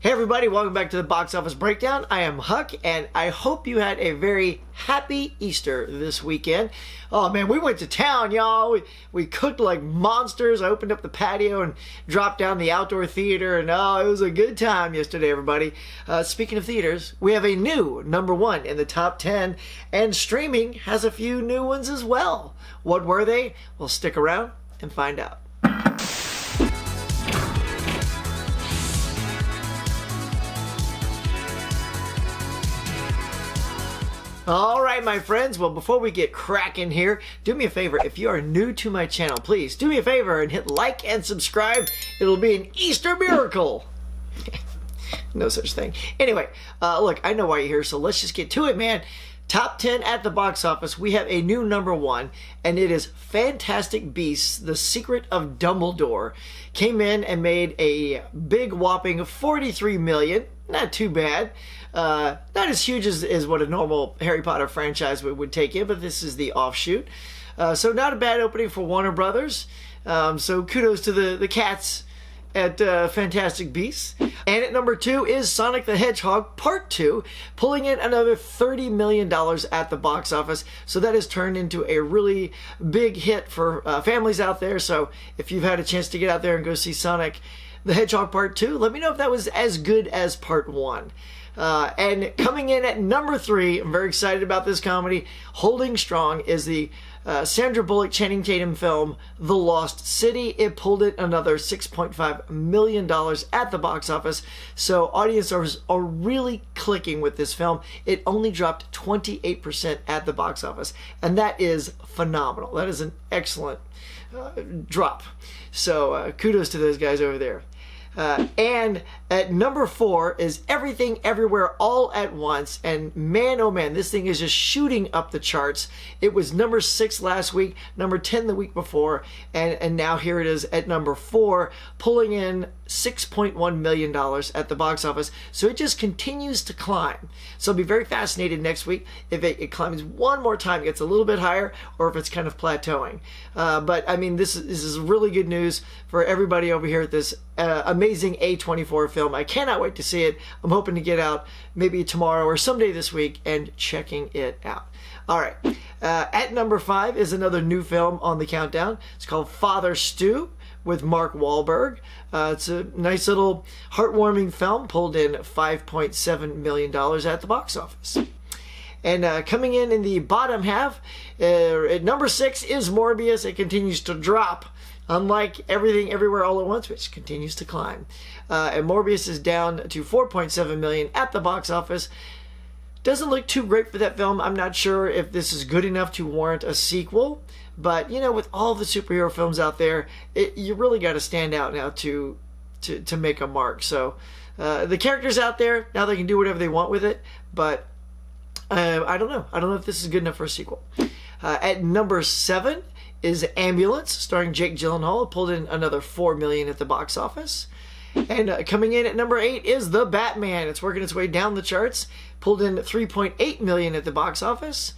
Hey everybody, welcome back to the Box Office Breakdown. I am Huck, and I hope you had a very happy Easter this weekend. Oh man, we went to town, y'all. We cooked like monsters. I opened up the patio and dropped down the outdoor theater, and oh, it was a good time yesterday, everybody. Speaking of theaters, we have a new #1 in the top 10, and streaming has a few new ones as well. What were they? Well, stick around and find out. All right, my friends. Well, before we get cracking here, do me a favor. If you are new to my channel, please do me a favor and hit like and subscribe. It'll be an Easter miracle. No such thing. Anyway, look, I know why you're here, so let's just get to it, man. Top 10 at the box office. We have a new #1, and it is Fantastic Beasts: The Secret of Dumbledore. Came in and made a big whopping $43 million. Not too bad. Not as huge as what a normal Harry Potter franchise would take in, but this is the offshoot. So not a bad opening for Warner Brothers. So kudos to the cats at Fantastic Beasts. And at #2 is Sonic the Hedgehog Part 2, pulling in another $30 million at the box office. So that has turned into a really big hit for families out there. So if you've had a chance to get out there and go see Sonic the Hedgehog Part 2, let me know if that was as good as Part 1. And coming in at #3, I'm very excited about this comedy, holding strong, is the Sandra Bullock, Channing Tatum film, The Lost City. It pulled in another $6.5 million at the box office. So audiences are really clicking with this film. It only dropped 28% at the box office, and that is phenomenal. That is an excellent drop. So kudos to those guys over there. And at #4 is Everything Everywhere All at Once. And man, oh man, this thing is just shooting up the charts. It was #6 last week, #10 the week before, and now here it is at #4, pulling in $6.1 million at the box office. So it just continues to climb. So I'll be very fascinated next week if it climbs one more time, gets a little bit higher, or if it's kind of plateauing. But I mean, this is really good news for everybody over here at this amazing A24 film. I cannot wait to see it. I'm hoping to get out maybe tomorrow or someday this week and checking it out. All right. At #5 is another new film on the countdown. It's called Father Stew with Mark Wahlberg. It's a nice little heartwarming film, pulled in $5.7 million at the box office. And coming in the bottom half, at #6 is Morbius. It continues to drop, unlike Everything Everywhere All at Once, which continues to climb. And Morbius is down to $4.7 million at the box office. Doesn't look too great for that film. I'm not sure if this is good enough to warrant a sequel. But, you know, with all the superhero films out there, you really got to stand out now to make a mark. So the characters out there, now they can do whatever they want with it. But I don't know. I don't know if this is good enough for a sequel. At #7 is Ambulance, starring Jake Gyllenhaal. It pulled in another $4 million at the box office. And coming in at #8 is The Batman. It's working its way down the charts. Pulled in $3.8 million at the box office.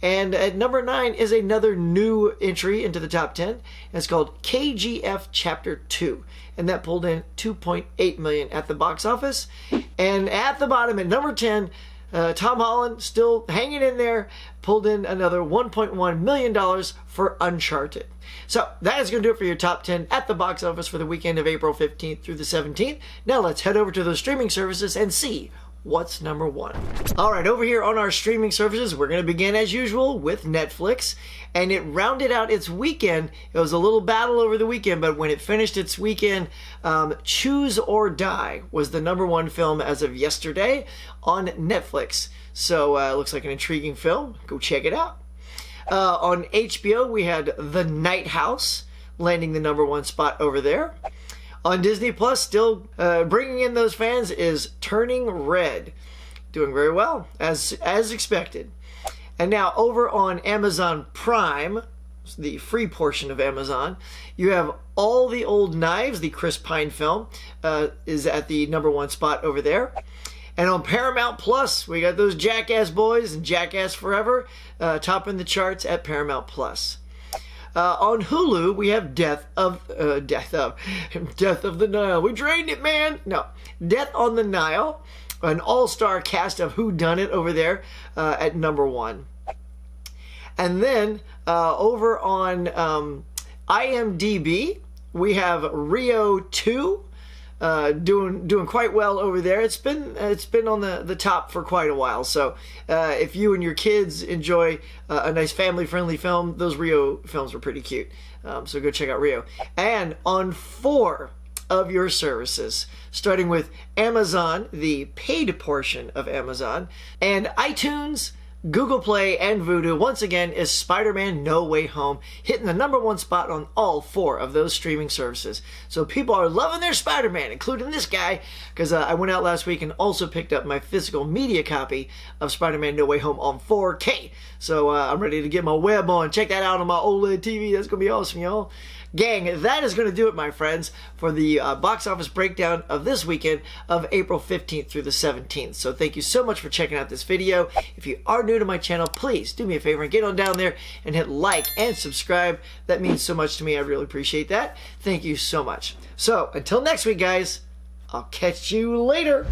And at #9 is another new entry into the top 10. And it's called KGF Chapter 2. And that pulled in $2.8 million at the box office. And at the bottom, at #10, Tom Holland, still hanging in there, pulled in another $1.1 million for Uncharted. So that is going to do it for your top 10 at the box office for the weekend of April 15th through the 17th. Now let's head over to those streaming services and see what's #1. All right, over here on our streaming services, we're going to begin as usual with Netflix. And it rounded out its weekend. It was a little battle over the weekend, but when it finished its weekend, Choose or Die was the #1 film as of yesterday on Netflix. So it looks like an intriguing film. Go check it out. On HBO, we had The Night House landing the #1 spot over there. On Disney Plus, still bringing in those fans, is Turning Red. Doing very well, as expected. And now over on Amazon Prime, the free portion of Amazon, you have All the Old Knives, the Chris Pine film, is at the #1 spot over there. And on Paramount Plus, we got those Jackass Boys and Jackass Forever topping the charts at Paramount Plus. On Hulu, we have Death of the Nile. We drained it, man. No, Death on the Nile, an all-star cast of whodunit over there at number 1. And then over on IMDb, we have Rio 2. Doing quite well over there. It's been on the top for quite a while. So if you and your kids enjoy a nice family-friendly film, those Rio films were pretty cute. So go check out Rio. And on 4 of your services, starting with Amazon, the paid portion of Amazon, and iTunes, Google Play, and Vudu, once again, is Spider-Man No Way Home, hitting the number 1 spot on all 4 of those streaming services. So people are loving their Spider-Man, including this guy, because I went out last week and also picked up my physical media copy of Spider-Man No Way Home on 4K. So I'm ready to get my web on. Check that out on my OLED TV. That's going to be awesome, y'all. Gang, that is going to do it, my friends, for the box office breakdown of this weekend of April 15th through the 17th. So thank you so much for checking out this video. If you are new to my channel, please do me a favor and get on down there and hit like and subscribe. That means so much to me. I really appreciate that. Thank you so much. So until next week, guys, I'll catch you later.